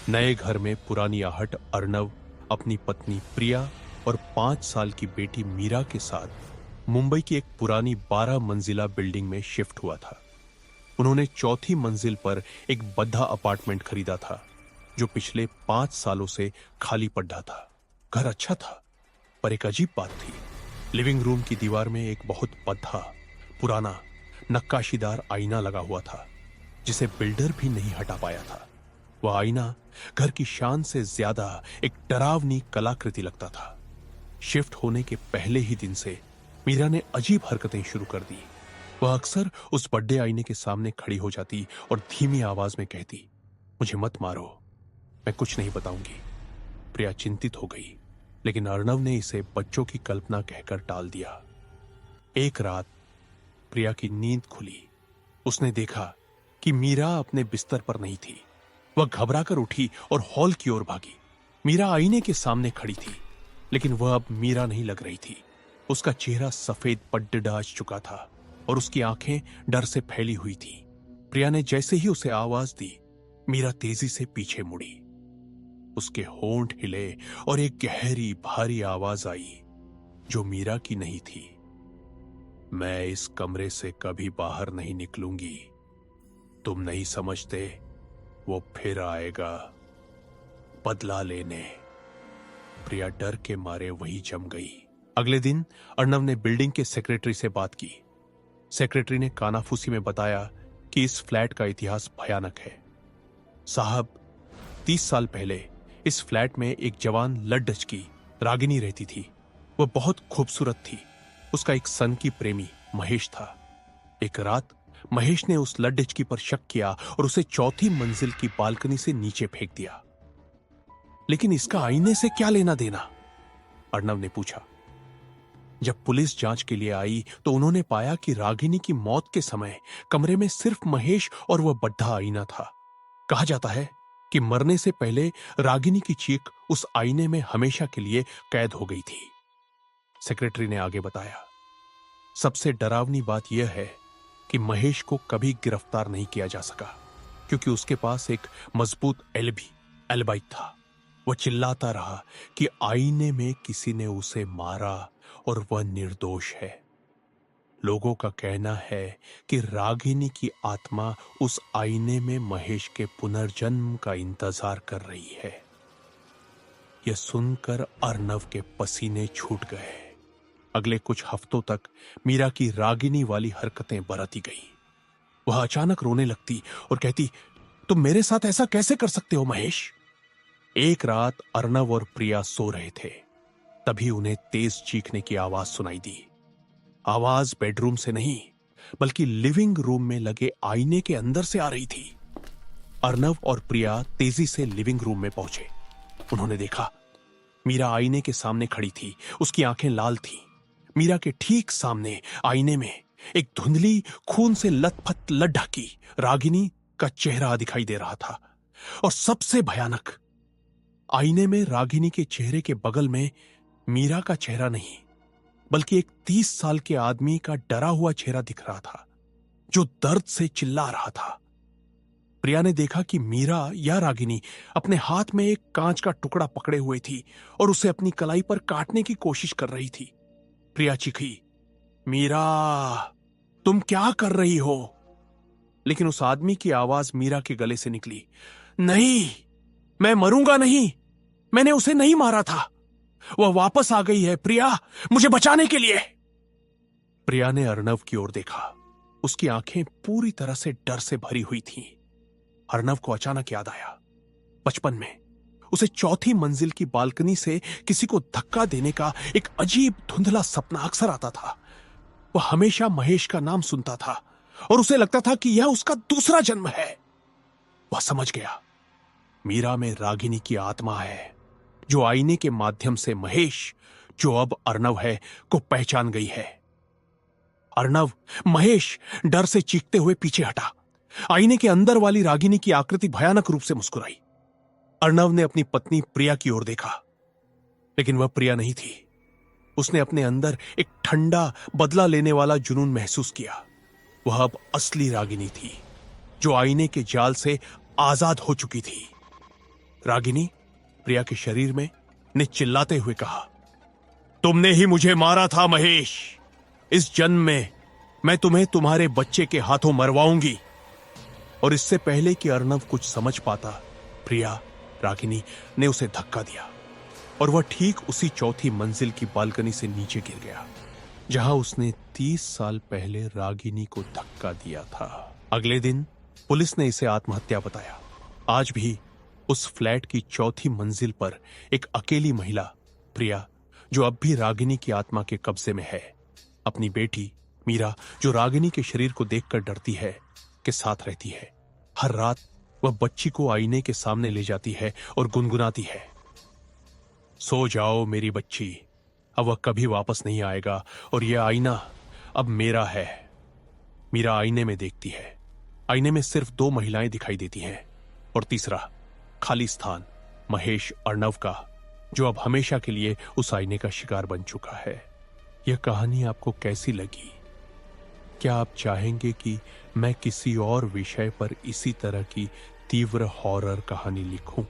नए घर में पुरानी आहट अर्नव अपनी पत्नी प्रिया और 5 साल की बेटी मीरा के साथ मुंबई की एक पुरानी 12 मंजिला बिल्डिंग में शिफ्ट हुआ था। उन्होंने चौथी मंजिल पर एक बद्धा अपार्टमेंट खरीदा था जो पिछले 5 सालों से खाली पड़ा था। घर अच्छा था, पर एक अजीब बात थी। लिविंग रूम की दीवार में एक बहुत बद्धा पुराना नक्काशीदार आईना लगा हुआ था जिसे बिल्डर भी नहीं हटा पाया था। वह आईना घर की शान से ज्यादा एक डरावनी कलाकृति लगता था। शिफ्ट होने के पहले ही दिन से मीरा ने अजीब हरकतें शुरू कर दी। वह अक्सर उस बड़े आईने के सामने खड़ी हो जाती और धीमी आवाज में कहती, मुझे मत मारो, मैं कुछ नहीं बताऊंगी। प्रिया चिंतित हो गई, लेकिन अर्नव ने इसे बच्चों की कल्पना कहकर टाल दिया। एक रात प्रिया की नींद खुली। उसने देखा कि मीरा अपने बिस्तर पर नहीं थी। वह घबराकर उठी और हॉल की ओर भागी। मीरा आईने के सामने खड़ी थी, लेकिन वह अब मीरा नहीं लग रही थी। उसका चेहरा सफेद पड्डे डाच चुका था और उसकी आंखें डर से फैली हुई थी। प्रिया ने जैसे ही उसे आवाज दी, मीरा तेजी से पीछे मुड़ी। उसके होंठ हिले और एक गहरी भारी आवाज आई जो मीरा की नहीं थी। मैं इस कमरे से कभी बाहर नहीं निकलूंगी। तुम नहीं समझते, वो फिर आएगा बदला लेने। प्रिया डर के मारे वहीं जम गई। अगले दिन अर्नव ने बिल्डिंग के सेक्रेटरी से बात की। सेक्रेटरी ने कानाफूसी में बताया कि इस फ्लैट का इतिहास भयानक है। साहब, 30 साल पहले इस फ्लैट में एक जवान लड्डच की रागिनी रहती थी। वह बहुत खूबसूरत थी। उसका एक सन की प्रेमी महेश था। एक रात महेश ने उस लड्डचकी पर शक किया और उसे चौथी मंजिल की बालकनी से नीचे फेंक दिया। लेकिन इसका आईने से क्या लेना देना? अर्नव ने पूछा। जब पुलिस जांच के लिए आई तो उन्होंने पाया कि रागिनी की मौत के समय कमरे में सिर्फ महेश और वह बड्ढा आईना था। कहा जाता है कि मरने से पहले रागिनी की चीख उस आईने में हमेशा के लिए कैद हो गई थी। सेक्रेटरी ने आगे बताया, सबसे डरावनी बात यह है कि महेश को कभी गिरफ्तार नहीं किया जा सका क्योंकि उसके पास एक मजबूत एलिबी था। वह चिल्लाता रहा कि आईने में किसी ने उसे मारा और वह निर्दोष है। लोगों का कहना है कि रागिनी की आत्मा उस आईने में महेश के पुनर्जन्म का इंतजार कर रही है। यह सुनकर अर्नव के पसीने छूट गए। अगले कुछ हफ्तों तक मीरा की रागिनी वाली हरकतें बरती गई। वह अचानक रोने लगती और कहती, तुम मेरे साथ ऐसा कैसे कर सकते हो महेश? एक रात अर्नव और प्रिया सो रहे थे, तभी उन्हें तेज चीखने की आवाज सुनाई दी। आवाज बेडरूम से नहीं, बल्कि लिविंग रूम में लगे आईने के अंदर से आ रही थी। अर्नव और प्रिया तेजी से लिविंग रूम में पहुंचे। उन्होंने देखा मीरा आईने के सामने खड़ी थी। उसकी आंखें लाल थीं। मीरा के ठीक सामने आईने में एक धुंधली खून से लथपथ लड्ढा की रागिनी का चेहरा दिखाई दे रहा था। और सबसे भयानक, आईने में रागिनी के चेहरे के बगल में मीरा का चेहरा नहीं, बल्कि एक 30 साल के आदमी का डरा हुआ चेहरा दिख रहा था जो दर्द से चिल्ला रहा था। प्रिया ने देखा कि मीरा या रागिनी अपने हाथ में एक कांच का टुकड़ा पकड़े हुए थी और उसे अपनी कलाई पर काटने की कोशिश कर रही थी। प्रिया चीखी, मीरा, तुम क्या कर रही हो? लेकिन उस आदमी की आवाज मीरा के गले से निकली, नहीं, मैं मरूंगा नहीं, मैंने उसे नहीं मारा था, वह वापस आ गई है प्रिया, मुझे बचाने के लिए। प्रिया ने अर्नव की ओर देखा। उसकी आंखें पूरी तरह से डर से भरी हुई थीं। अर्नव को अचानक याद आया, बचपन में उसे चौथी मंजिल की बालकनी से किसी को धक्का देने का एक अजीब धुंधला सपना अक्सर आता था। वह हमेशा महेश का नाम सुनता था और उसे लगता था कि यह उसका दूसरा जन्म है। वह समझ गया, मीरा में रागिनी की आत्मा है जो आईने के माध्यम से महेश, जो अब अर्नव है, को पहचान गई है। अर्नव, महेश डर से चीखते हुए पीछे हटा। आईने के अंदर वाली रागिनी की आकृति भयानक रूप से मुस्कुराई। अर्नव ने अपनी पत्नी प्रिया की ओर देखा, लेकिन वह प्रिया नहीं थी। उसने अपने अंदर एक ठंडा बदला लेने वाला जुनून महसूस किया। वह अब असली रागिनी थी जो आईने के जाल से आजाद हो चुकी थी। रागिनी प्रिया के शरीर में ने चिल्लाते हुए कहा, तुमने ही मुझे मारा था महेश। इस जन्म में मैं तुम्हें तुम्हारे बच्चे के हाथों मरवाऊंगी। और इससे पहले कि अर्णव कुछ समझ पाता, प्रिया रागिनी ने उसे धक्का दिया और वह ठीक उसी चौथी मंजिल की बालकनी से नीचे गिर गया जहां उसने 30 साल पहले रागिनी को धक्का दिया था। अगले दिन पुलिस ने इसे आत्महत्या बताया। आज भी उस फ्लैट की चौथी मंजिल पर एक अकेली महिला प्रिया, जो अब भी रागिनी की आत्मा के कब्जे में है, अपनी बेटी मीरा, जो रागिनी के शरीर को देखकर डरती है, के साथ रहती है। हर रात वह बच्ची को आईने के सामने ले जाती है और गुनगुनाती है, सो जाओ मेरी बच्ची, अब वह कभी वापस नहीं आएगा और यह आईना अब मेरा है। मीरा आईने में देखती है। आईने में सिर्फ 2 महिलाएं दिखाई देती हैं और तीसरा खाली स्थान महेश अर्णव का, जो अब हमेशा के लिए उस आईने का शिकार बन चुका है। यह कहानी आपको कैसी लगी? क्या आप चाहेंगे कि मैं किसी और विषय पर इसी तरह की तीव्र हॉरर कहानी लिखूं?